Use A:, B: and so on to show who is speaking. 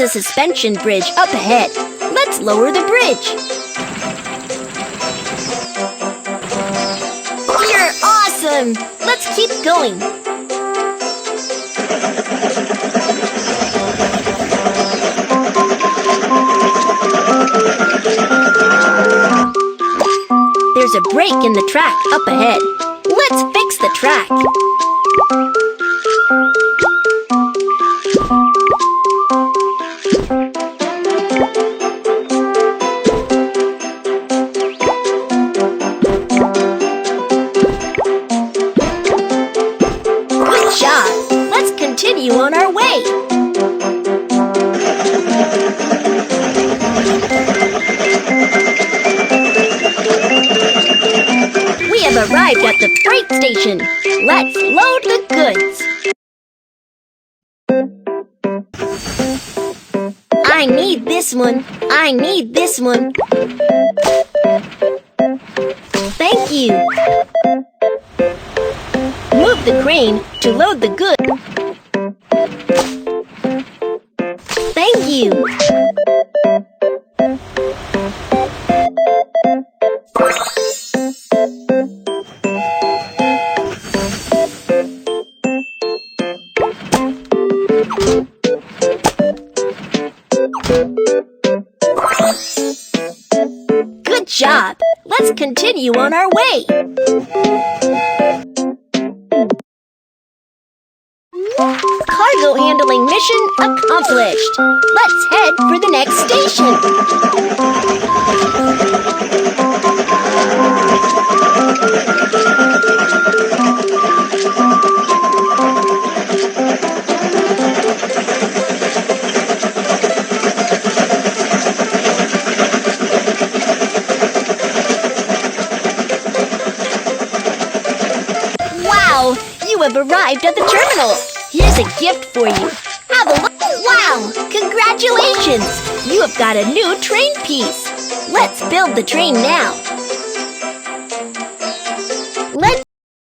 A: a suspension bridge up ahead. Let's lower the bridge. You're awesome! Let's keep going. There's a break in the track up ahead. Let's fix the track. Good job! Let's continue on our way. We have arrived at the freight station. Let's load the goods. I need this one. I need this one. Thank you. Move the crane to load the goods. Thank you. Good job! Let's continue on our way. Cargo handling mission accomplished. Let's head for the next station. Wow! You have arrived at the terminal. Here's a gift for you. Have a look. Wow! Congratulations! You have got a new train piece. Let's build the train now.